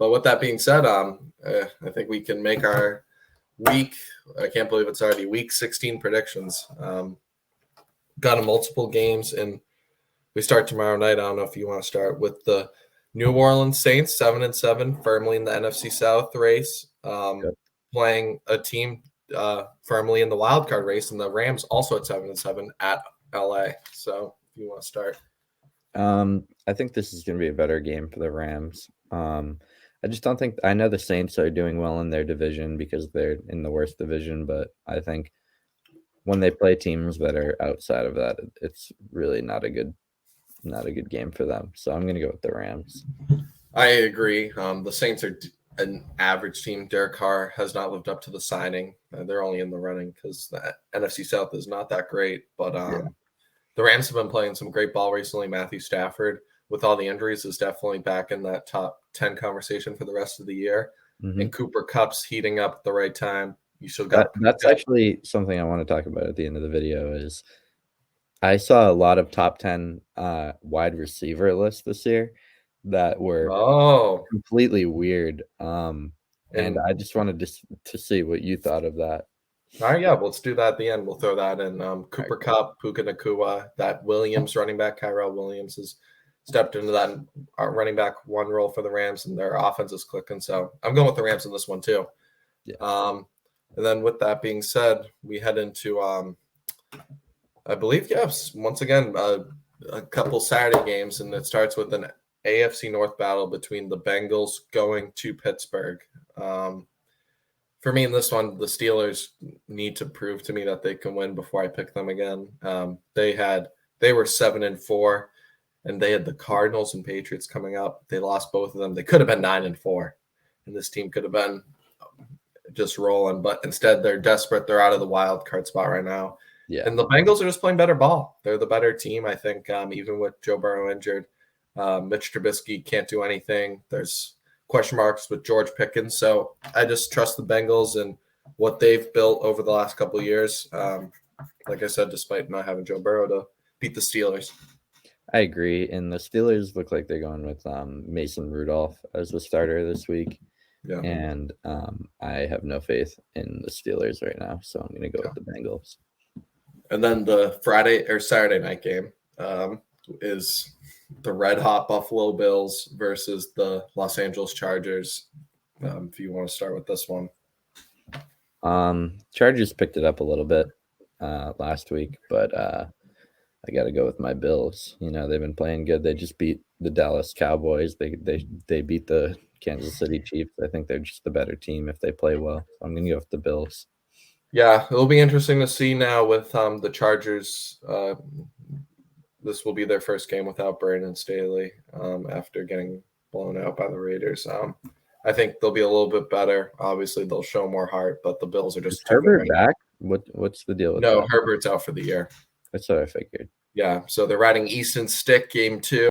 But with that being said, I think we can make our week. I can't believe it's already week 16 predictions. Got a multiple games, and we start tomorrow night. I don't know if you want to start with the New Orleans Saints, 7-7, firmly in the NFC South race, playing a team firmly in the wild card race, and the Rams also at 7-7 at LA. So if you want to start. I think this is going to be a better game for the Rams. I just don't think – I know the Saints are doing well in their division because they're in the worst division, but I think when they play teams that are outside of that, it's really not a good game for them. So I'm going to go with the Rams. I agree. The Saints are an average team. Derek Carr has not lived up to the signing. They're only in the running because the NFC South is not that great. But the Rams have been playing some great ball recently. Matthew Stafford, with all the injuries, is definitely back in that top 10 conversation for the rest of the year. Mm-hmm. And Cooper Kupp's heating up at the right time. You still got that's actually something I want to talk about at the end of the video. Is I saw a lot of top 10 wide receiver lists this year that were completely weird. And I just wanted to see what you thought of that. All right, yeah, let's do that at the end. We'll throw that in. Cooper Kupp, Puka Nacua, that Williams running back, Kyrell Williams, has stepped into that running back one role for the Rams, and their offense is clicking. So I'm going with the Rams in this one too. Yeah. And then with that being said, we head into, I believe, yes, once again, a couple Saturday games, and it starts with an AFC North battle between the Bengals going to Pittsburgh. For me in this one, the Steelers need to prove to me that they can win before I pick them again. They were 7-4, and they had the Cardinals and Patriots coming up. They lost both of them. They could have been 9-4, and this team could have been just rolling. But instead, they're desperate. They're out of the wild card spot right now. Yeah. And the Bengals are just playing better ball. They're the better team, I think, even with Joe Burrow injured. Mitch Trubisky can't do anything. There's question marks with George Pickens. So I just trust the Bengals and what they've built over the last couple of years. Like I said, despite not having Joe Burrow to beat the Steelers. I agree. And the Steelers look like they're going with Mason Rudolph as the starter this week. Yeah. And I have no faith in the Steelers right now. So I'm going to go with the Bengals. And then the Friday or Saturday night game is the red hot Buffalo Bills versus the Los Angeles Chargers. If you want to start with this one. Chargers picked it up a little bit last week, but I got to go with my Bills. You know, they've been playing good. They just beat the Dallas Cowboys. They beat the Kansas City Chiefs. I think they're just the better team if they play well. So I'm going to go with the Bills. Yeah, it'll be interesting to see now with the Chargers. This will be their first game without Brandon Staley after getting blown out by the Raiders. I think they'll be a little bit better. Obviously, they'll show more heart, but the Bills are just – Is Herbert back? What's the deal with that? No, Herbert's out for the year. That's what I figured. Yeah, so they're riding Easton Stick game 2,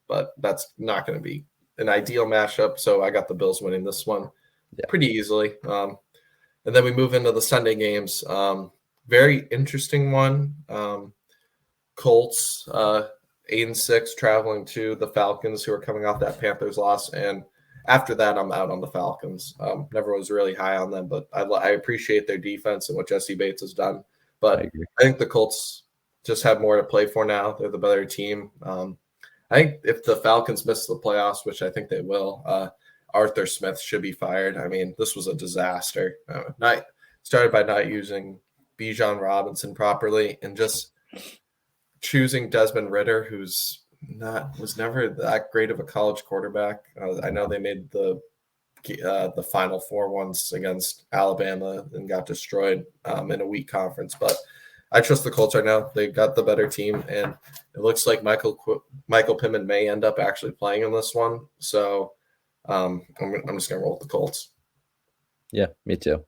but that's not going to be an ideal matchup. So I got the Bills winning this one pretty easily. And then we move into the Sunday games. Very interesting one. Colts 8-6 traveling to the Falcons, who are coming off that Panthers loss. And after that, I'm out on the Falcons. Never was really high on them, but I appreciate their defense and what Jesse Bates has done. But I think the Colts just have more to play for now. They're the better team. I think if the Falcons miss the playoffs, which I think they will, Arthur Smith should be fired. I mean, this was a disaster. Started by not using Bijan Robinson properly and just choosing Desmond Ridder, who's was never that great of a college quarterback. I know they made the Final Four once against Alabama and got destroyed in a weak conference, but I trust the Colts right now. They got the better team, and it looks like Michael Pittman may end up actually playing in this one. So I'm just gonna roll with the Colts. Yeah, me too.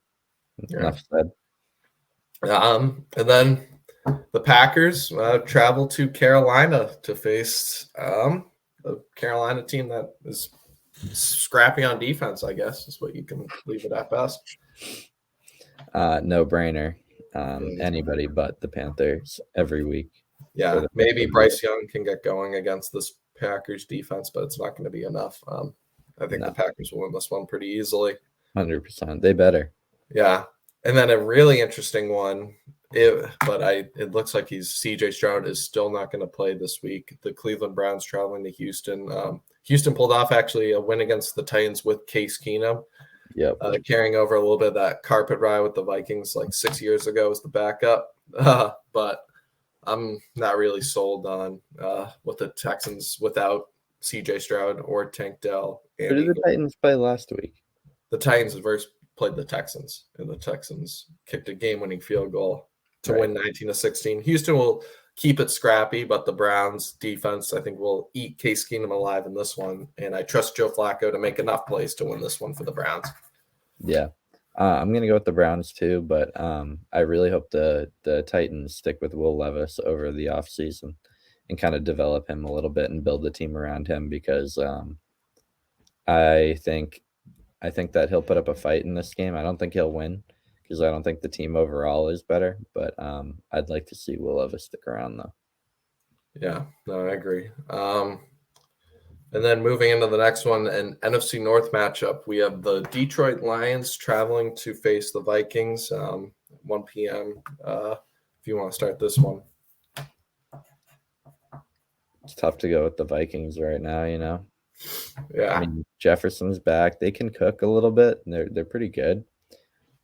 Enough said. And then the Packers travel to Carolina to face a Carolina team that is scrappy on defense, I guess, is what you can leave it at best. No brainer. Anybody but the Panthers every week. Yeah, maybe Bryce Young can get going against this Packers defense, but it's not going to be enough. I think No. the Packers will win this one pretty easily. 100%. They better. Yeah. And then a really interesting one, it looks like CJ Stroud is still not going to play this week. The Cleveland Browns traveling to Houston. Houston pulled off actually a win against the Titans with Case Keenum, Yep. carrying over a little bit of that carpet ride with the Vikings like 6 years ago as the backup. But I'm not really sold on what the Texans without CJ Stroud or Tank Dell. Who did the Titans play last week? The Titans versus played the Texans, and the Texans kicked a game-winning field goal to win 19-16. Houston will keep it scrappy, but the Browns defense, I think, will eat Case Keenum alive in this one, and I trust Joe Flacco to make enough plays to win this one for the Browns. Yeah. I'm going to go with the Browns too, but I really hope the Titans stick with Will Levis over the offseason and kind of develop him a little bit and build the team around him because I think that he'll put up a fight in this game. I don't think he'll win because I don't think the team overall is better, but I'd like to see Will Levis stick around though. Yeah, no, I agree. And then moving into the next one, an NFC North matchup, we have the Detroit Lions traveling to face the Vikings, 1 p.m. If you want to start this one. It's tough to go with the Vikings right now, you know? Yeah. I mean, Jefferson's back. They can cook a little bit, and they're pretty good.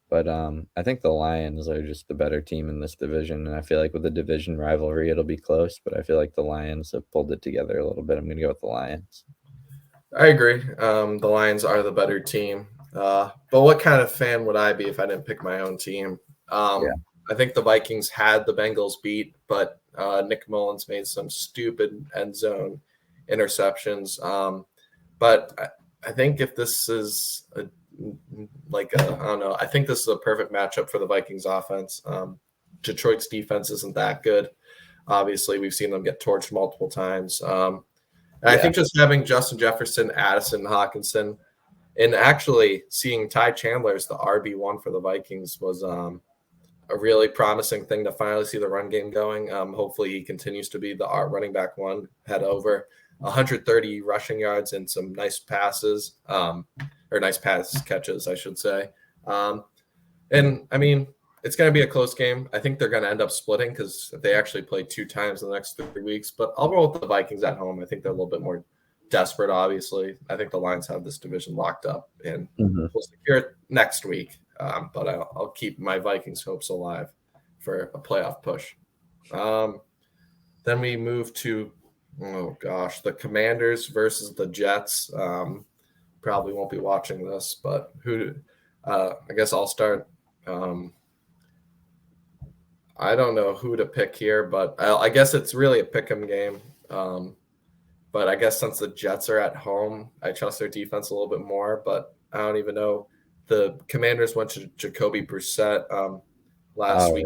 But I think the Lions are just the better team in this division, and I feel like with the division rivalry, it'll be close. But I feel like the Lions have pulled it together a little bit. I'm going to go with the Lions. I agree. The Lions are the better team. But what kind of fan would I be if I didn't pick my own team? I think the Vikings had the Bengals beat, but Nick Mullins made some stupid end zone interceptions. But I think if this is I don't know. I think this is a perfect matchup for the Vikings offense. Detroit's defense isn't that good. Obviously, we've seen them get torched multiple times. I think just having Justin Jefferson, Addison, Hawkinson, and actually seeing Ty Chandler as the RB1 for the Vikings was a really promising thing to finally see the run game going. Hopefully, he continues to be the running back one, head over 130 rushing yards and some nice passes. Or nice pass catches, I should say. And I mean, it's going to be a close game. I think they're going to end up splitting because they actually play 2 times in the next 3 weeks. But I'll roll with the Vikings at home. I think they're a little bit more desperate, obviously. I think the Lions have this division locked up, and we'll secure it next week. But I'll keep my Vikings hopes alive for a playoff push. Then we move to, the Commanders versus the Jets. Probably won't be watching this, but I guess I'll start. I don't know who to pick here, but I guess it's really a pick'em game. But I guess since the Jets are at home, I trust their defense a little bit more, but I don't even know. The Commanders went to Jacoby Brissett last week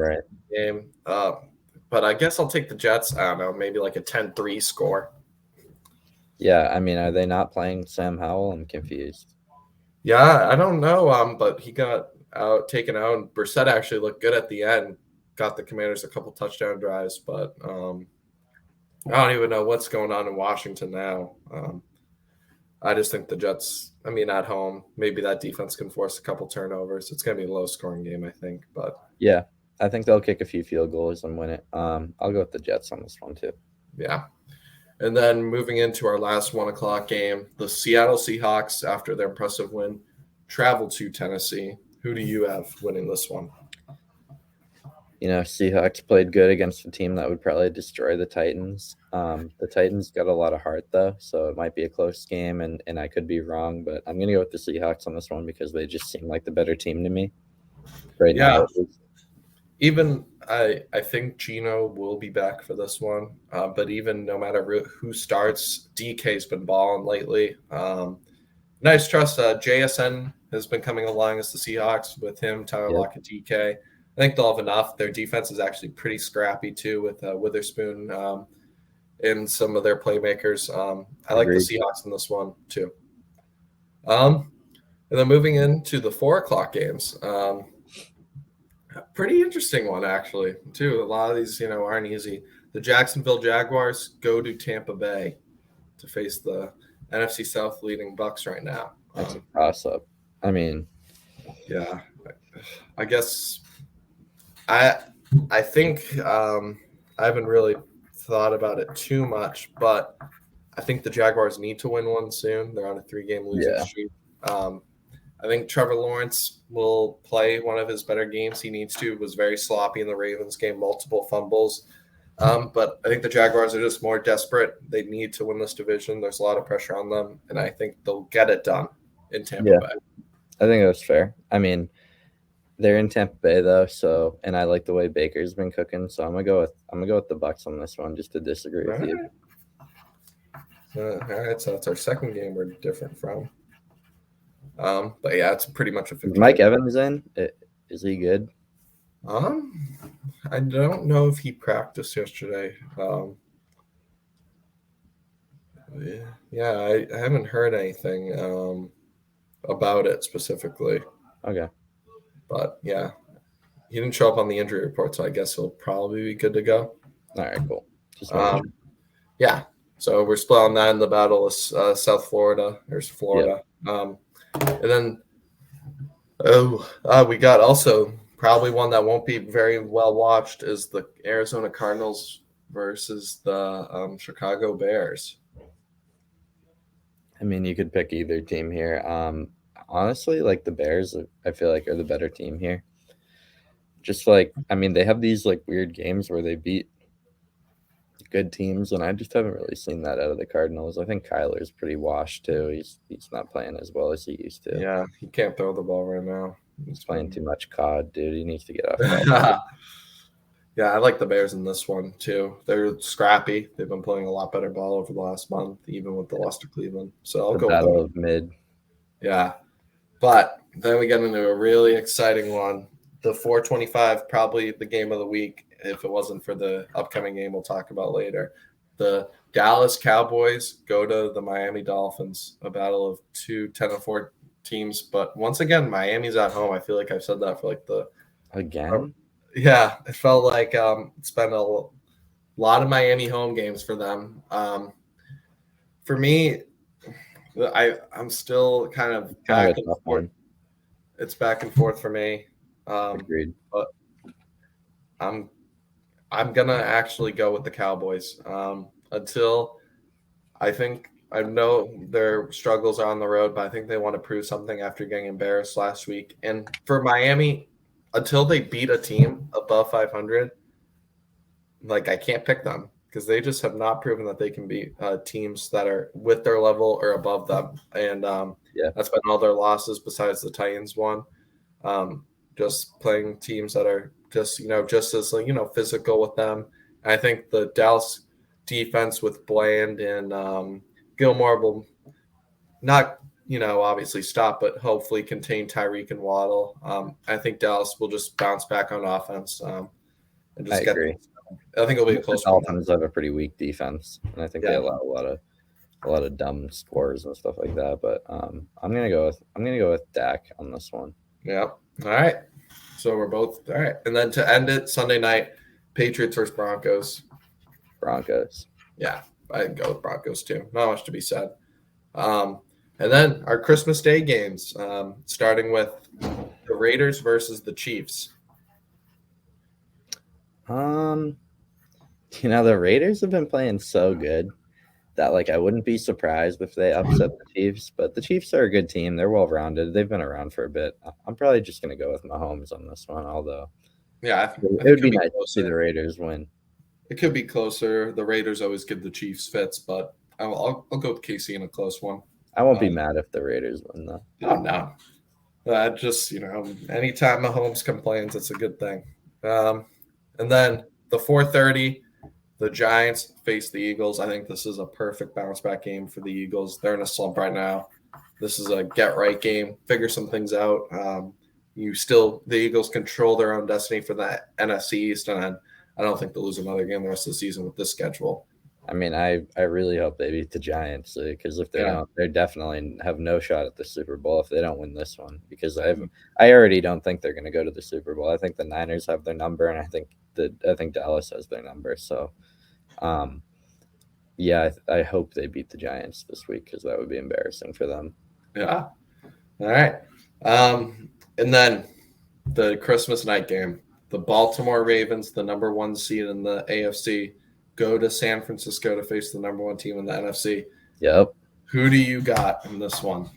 game. But I guess I'll take the Jets. I don't know, maybe like a 10-3 score. Yeah, I mean, are they not playing Sam Howell? I'm confused. Yeah, I don't know. But he got taken out, and Brissett actually looked good at the end. Got the Commanders a couple touchdown drives, but I don't even know what's going on in Washington now. I just think the Jets, at home, maybe that defense can force a couple turnovers. It's going to be a low-scoring game, I think. But yeah, I think they'll kick a few field goals and win it. I'll go with the Jets on this one too. Yeah. And then moving into our last 1 o'clock game, the Seattle Seahawks, after their impressive win, travel to Tennessee. Who do you have winning this one? Seahawks played good against a team that would probably destroy the Titans. The Titans got a lot of heart, though, so it might be a close game, and I could be wrong, but I'm going to go with the Seahawks on this one because they just seem like the better team to me right now. Even I think Geno will be back for this one, but even no matter who starts, DK's been balling lately. Nice trust. JSN has been coming along as the Seahawks with him, Tyler Lockett, DK. I think they'll have enough. Their defense is actually pretty scrappy too with Witherspoon and some of their playmakers. I like the Seahawks in this one too. And then moving into the 4 o'clock games. Pretty interesting one, actually, too. A lot of these, aren't easy. The Jacksonville Jaguars go to Tampa Bay to face the NFC South leading Bucks right now. That's a toss up. I mean, yeah, I guess I think I haven't really thought about it too much, but I think the Jaguars need to win one soon. They're on a 3-game losing streak. I think Trevor Lawrence will play one of his better games. He needs to. Was very sloppy in the Ravens game, multiple fumbles. But I think the Jaguars are just more desperate. They need to win this division. There's a lot of pressure on them, and I think they'll get it done in Tampa Bay. I think that's fair. I mean, they're in Tampa Bay though, so and I like the way Baker's been cooking, so I'm gonna go with the Bucks on this one, just to disagree with you. All right, so that's our second game we're different from. But yeah, it's pretty much a 50. Mike Evans in? Is he good? I don't know if he practiced yesterday. Yeah, I haven't heard anything about it specifically. Okay. But yeah, he didn't show up on the injury report, so I guess he'll probably be good to go. All right, cool. Yeah, so we're split on that in the battle of South Florida. There's Florida. Yep. And then we got also probably one that won't be very well watched is the Arizona Cardinals versus the Chicago Bears. I mean, you could pick either team here. Honestly, like the Bears, I feel like are the better team here. Just like, I mean, they have these like weird games where they beat good teams, and I just haven't really seen that out of the Cardinals. I think Kyler's pretty washed too. He's not playing as well as he used to. Yeah, he can't throw the ball right now. He's playing too much COD, dude. He needs to get off. Yeah, I like the Bears in this one too. They're scrappy. They've been playing a lot better ball over the last month, even with the loss to Cleveland. So I'll go battle with of mid. Yeah, but then we get into a really exciting one. The 425, probably the game of the week. If it wasn't for the upcoming game we'll talk about later. The Dallas Cowboys go to the Miami Dolphins, a battle of two 10-4 teams. But once again, Miami's at home. I feel like I've said that for like again. Yeah, it felt like it's been a lot of Miami home games for them. For me, I'm still kind of back and forth. It's back and forth for me. Agreed. But I'm gonna actually go with the Cowboys until I know their struggles are on the road, but I think they want to prove something after getting embarrassed last week. And for Miami, until they beat a team above 500, like I can't pick them because they just have not proven that they can beat teams that are with their level or above them. And that's been all their losses besides the Titans one. Just playing teams that are just as physical with them. And I think the Dallas defense with Bland and Gilmore will not obviously stop, but hopefully contain Tyreek and Waddle. I think Dallas will just bounce back on offense and just I agree. I think it'll be a close one. Dolphins have a pretty weak defense, and I think they allow a lot of dumb scores and stuff like that. But I'm gonna go with Dak on this one. Yeah. All right. So we're both all right. And then to end it, Sunday night, Patriots versus Broncos. Broncos. Yeah, I'd go with Broncos too. Not much to be said. And then our Christmas Day games, starting with the Raiders versus the Chiefs. The Raiders have been playing so good that I wouldn't be surprised if they upset the Chiefs, but the Chiefs are a good team. They're well-rounded. They've been around for a bit. I'm probably just going to go with Mahomes on this one, although I think it would be nice to see the Raiders win. It could be closer. The Raiders always give the Chiefs fits, but I'll go with KC in a close one. I won't be mad if the Raiders win, though. No. Just, anytime Mahomes complains, it's a good thing. And then the 4:30, the Giants face the Eagles. I think this is a perfect bounce back game for the Eagles. They're in a slump right now. This is a get right game. Figure some things out. The Eagles control their own destiny for the NFC East, and I don't think they'll lose another game the rest of the season with this schedule. I mean, I really hope they beat the Giants because if they don't, they definitely have no shot at the Super Bowl if they don't win this one. Because I already don't think they're going to go to the Super Bowl. I think the Niners have their number, and I think Dallas has their number. So, Yeah, I hope they beat the Giants this week because that would be embarrassing for them. Yeah. All right. And then the Christmas night game. The Baltimore Ravens, the number 1 seed in the AFC, go to San Francisco to face the number 1 team in the NFC. Yep. Who do you got in this one?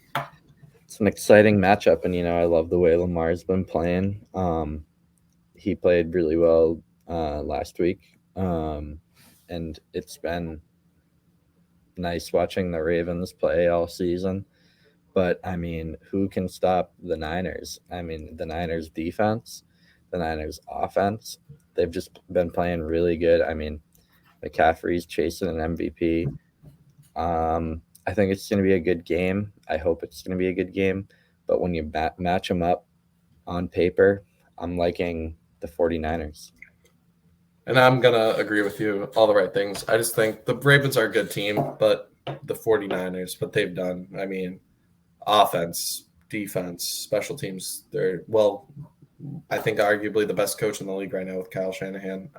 It's an exciting matchup, and I love the way Lamar's been playing. He played really well last week, and it's been nice watching the Ravens play all season. But I mean, who can stop the Niners? I mean, the Niners defense, the Niners offense, they've just been playing really good. I mean, McCaffrey's chasing an MVP. I think it's going to be a good game. I hope it's going to be a good game. But when you match them up on paper, I'm liking the 49ers. And I'm going to agree with you, all the right things. I just think the Ravens are a good team, but the 49ers, what they've done, I mean, offense, defense, special teams, they're, well, I think arguably the best coach in the league right now with Kyle Shanahan.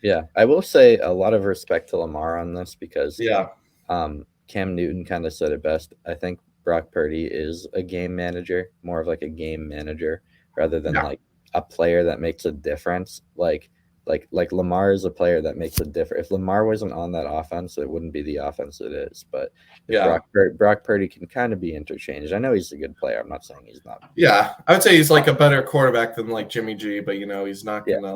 Yeah, I will say a lot of respect to Lamar on this because yeah, Cam Newton kind of said it best. I think Brock Purdy is a game manager, more of like a game manager rather than like a player that makes a difference. Like Lamar is a player that makes a difference. If Lamar wasn't on that offense, it wouldn't be the offense it is. But Brock Purdy can kind of be interchanged. I know he's a good player. I'm not saying he's not. Yeah, I would say he's like a better quarterback than like Jimmy G, but he's not gonna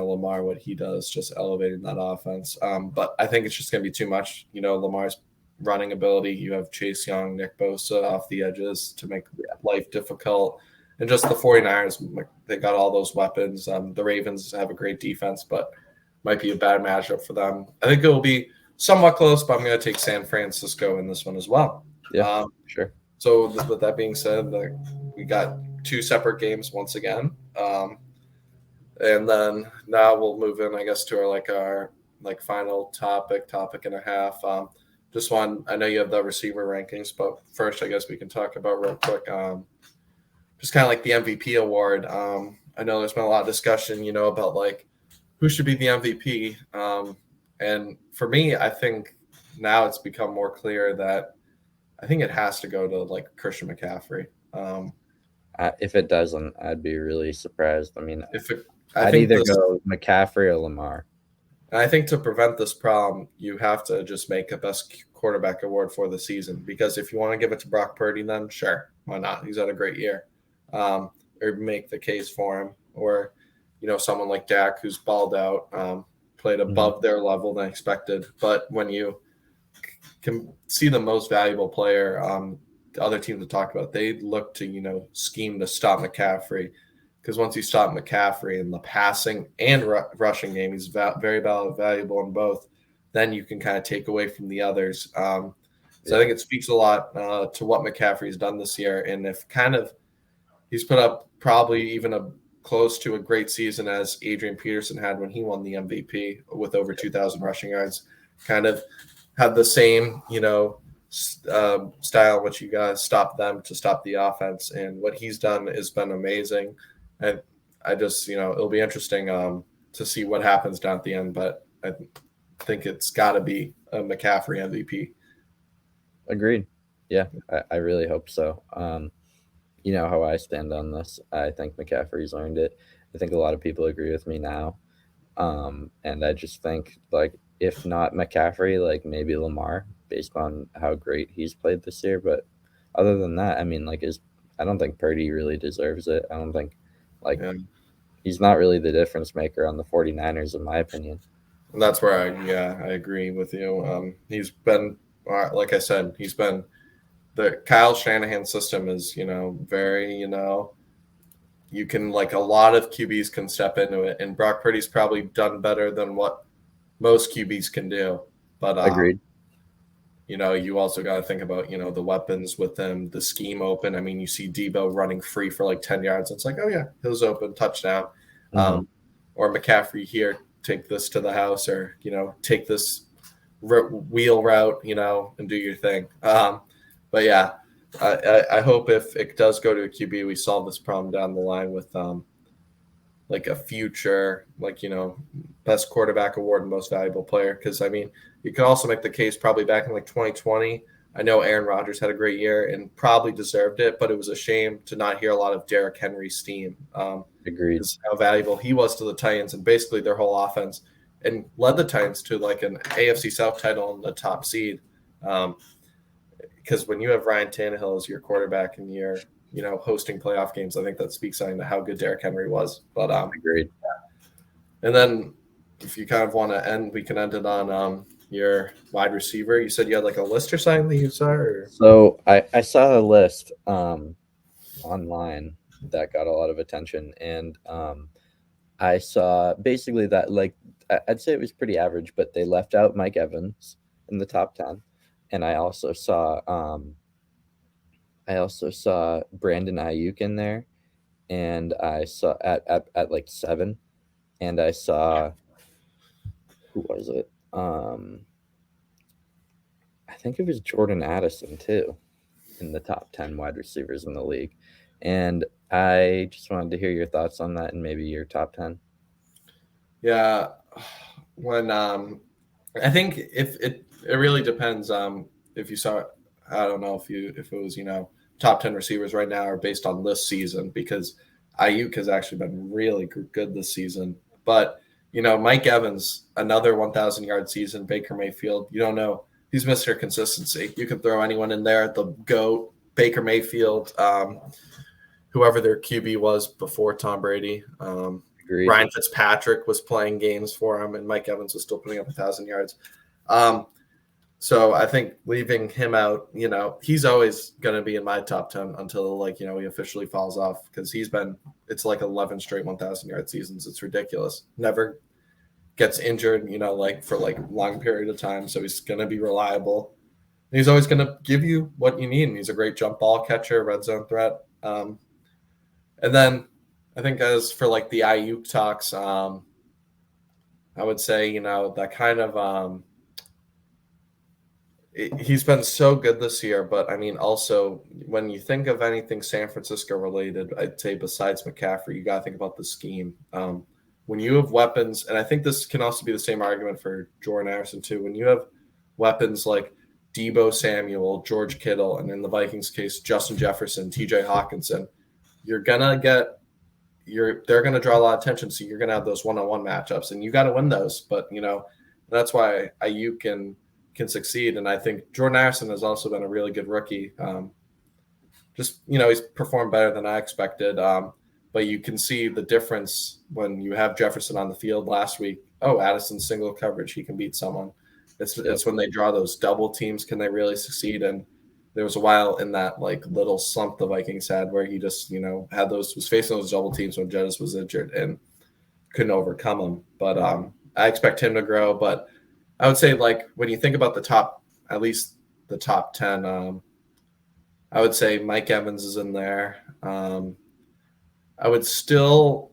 Lamar, what he does, just elevating that offense. But I think it's just gonna be too much. Lamar's running ability. You have Chase Young, Nick Bosa off the edges to make life difficult. And just the 49ers, they got all those weapons. The Ravens have a great defense, but might be a bad matchup for them. I think it will be somewhat close, but I'm going to take San Francisco in this one as well. Yeah, sure. So with that being said, we got 2 separate games once again. And then now we'll move in, I guess, to our final topic and a half. Just one, I know you have the receiver rankings, but first I guess we can talk about real quick just kind of like the MVP award. I know there's been a lot of discussion, about like who should be the MVP. And for me, I think now it's become more clear that I think it has to go to like Christian McCaffrey. If it doesn't, I'd be really surprised. I mean, I'd either go McCaffrey or Lamar. And I think to prevent this problem, you have to just make a best quarterback award for the season. Because if you want to give it to Brock Purdy, then sure, why not? He's had a great year. Or make the case for him. Or, someone like Dak who's balled out, played above their level than expected. But when you can see the most valuable player, the other teams have talked about, they look to, scheme to stop McCaffrey. Because once you stop McCaffrey in the passing and rushing game, he's very valuable in both. Then you can kind of take away from the others. I think it speaks a lot to what McCaffrey's done this year. And if he's put up probably even close to a great season as Adrian Peterson had when he won the MVP with over 2,000 rushing yards, kind of had the same, style in which you guys stop them to stop the offense. And what he's done has been amazing. And I just, it'll be interesting to see what happens down at the end, but I think it's got to be a McCaffrey MVP. Agreed. Yeah, I really hope so. You know how I stand on this. I think McCaffrey's earned it. I think a lot of people agree with me now. And I just think, if not McCaffrey, maybe Lamar, based on how great he's played this year. But other than that, I mean, I don't think Purdy really deserves it. I don't think, he's not really the difference maker on the 49ers, in my opinion. And that's where I agree with you. He's been, like I said, the Kyle Shanahan system is, very, you can, a lot of QBs can step into it. And Brock Purdy's probably done better than what most QBs can do. But agreed. You also got to think about, the weapons with him, the scheme open. I mean, you see Debo running free for 10 yards. It's like, oh, yeah, he was open, touchdown. Or McCaffrey here, take this to the house, or, take this wheel route, and do your thing. But, yeah, I hope if it does go to a QB, we solve this problem down the line with, a future, best quarterback award and most valuable player. Because I mean, you can also make the case probably back in like 2020. I know Aaron Rodgers had a great year and probably deserved it, but it was a shame to not hear a lot of Derrick Henry's steam. Agreed. How valuable he was to the Titans and basically their whole offense, and led the Titans to like an AFC South title and the top seed. Because when you have Ryan Tannehill as your quarterback and you're hosting playoff games, I think that speaks something to how good Derrick Henry was. But Agreed. And then if you kind of want to end, we can end it on your wide receiver. You said you had like a list or something that you saw? Or? So I saw a list online that got a lot of attention, and I saw basically that, like, I'd say it was pretty average, but they left out Mike Evans in the top 10. And I also saw Brandon Ayuk in there, and I saw at like 7, and I saw, who was it? I think it was Jordan Addison too, in the top 10 wide receivers in the league. And I just wanted to hear your thoughts on that and maybe your top 10. Yeah, when I think if it really depends. If you saw, I don't know if it was top 10 receivers right now are based on this season, because Ayuk has actually been really good this season. But Mike Evans, another 1,000-yard season. Baker Mayfield, you don't know. He's Mr. Consistency. You can throw anyone in there. The GOAT, Baker Mayfield, whoever their QB was before Tom Brady. Agreed. Ryan Fitzpatrick was playing games for him, and Mike Evans was still putting up 1,000 yards. So I think leaving him out, he's always going to be in my top 10 until he officially falls off, because it's like 11 straight 1,000-yard seasons. It's ridiculous. Never gets injured, for long period of time. So he's going to be reliable. And he's always going to give you what you need. And he's a great jump ball catcher, red zone threat. And then I think as for the Ayuk talks, I would say, that kind of he's been so good this year. But I mean, also when you think of anything San Francisco related, I'd say besides McCaffrey, you got to think about the scheme. When you have weapons, and I think this can also be the same argument for Jordan Addison too. When you have weapons like Deebo Samuel, George Kittle, and in the Vikings case, Justin Jefferson, TJ Hawkinson, they're going to draw a lot of attention. So you're going to have those one-on-one matchups, and you got to win those. But, that's why Ayuk can succeed. And I think Jordan Addison has also been a really good rookie. He's performed better than I expected. But you can see the difference when you have Jefferson on the field last week. Oh, Addison's single coverage, he can beat someone. It's when they draw those double teams, can they really succeed? And there was a while in that little slump the Vikings had where he just, was facing those double teams when Jettis was injured and couldn't overcome them. But I expect him to grow. But I would say when you think about at least the top 10, I would say Mike Evans is in there. I would still,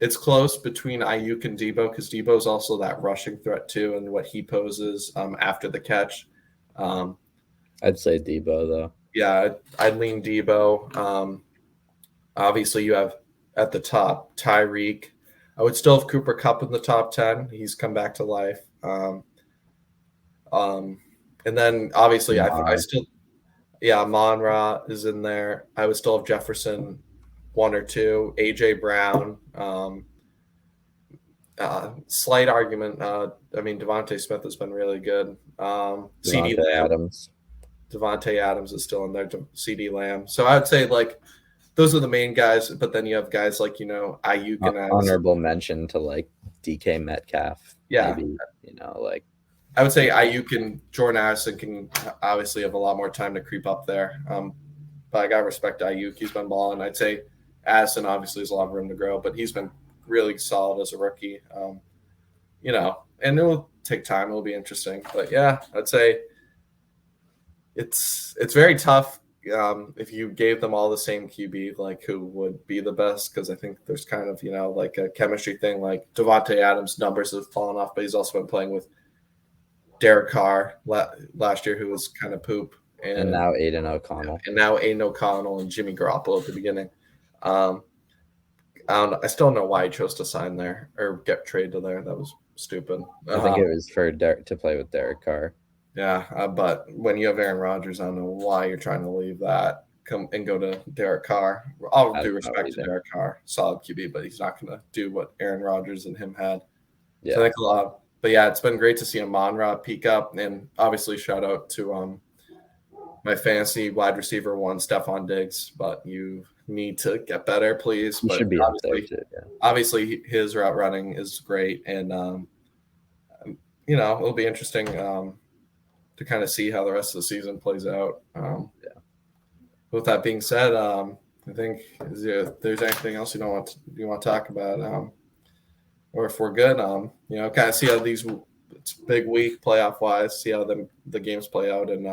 it's close between Ayuk and Deebo, because Deebo is also that rushing threat too, and what he poses after the catch. I'd say Deebo though. Yeah, I'd lean Deebo. Obviously, you have at the top Tyreek. I would still have Cooper Kupp in the top 10. He's come back to life. And then obviously I still, Amon-Ra is in there. I would still have Jefferson 1 or 2, AJ Brown. Slight argument. Devontae Smith has been really good. CD Adams. Devontae Adams is still in there. CD Lamb. So I would say those are the main guys. But then you have guys like Ayuk and honorable mention to DK Metcalf. Yeah, maybe, I would say Ayuk and Jordan Addison can obviously have a lot more time to creep up there. But I got to respect Ayuk. He's been balling. I'd say Addison obviously has a lot of room to grow, but he's been really solid as a rookie. And it will take time. It will be interesting. But yeah, I'd say it's very tough if you gave them all the same QB, who would be the best, because I think there's kind of, a chemistry thing. Devontae Adams' numbers have fallen off, but he's also been playing with Derek Carr last year, who was kind of poop. And now Aiden O'Connell. And Jimmy Garoppolo at the beginning. I still don't know why he chose to sign there or get traded to there. That was stupid. I think it was for to play with Derek Carr. Yeah, but when you have Aaron Rodgers, I don't know why you're trying to leave that, come and go to Derek Carr. All due respect to Derek Carr, solid QB, but he's not going to do what Aaron Rodgers and him had. Yeah. So I think a lot. But yeah, it's been great to see Amon-Ra peak up, and obviously shout out to my fantasy wide receiver one, Stephon Diggs. But you need to get better, please. He but should be up there too. Yeah. Obviously, his route running is great, and it'll be interesting to kind of see how the rest of the season plays out. Yeah. With that being said, I think if there's anything else you want to talk about, or if we're good, kind of see how it's big week playoff wise, see how the games play out, and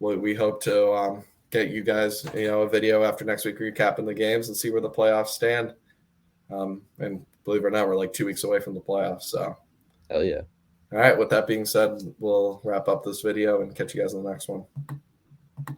we hope to get you guys a video after next week recapping the games and see where the playoffs stand. And believe it or not, we're like 2 weeks away from the playoffs. So, hell yeah. All right. With that being said, we'll wrap up this video and catch you guys in the next one.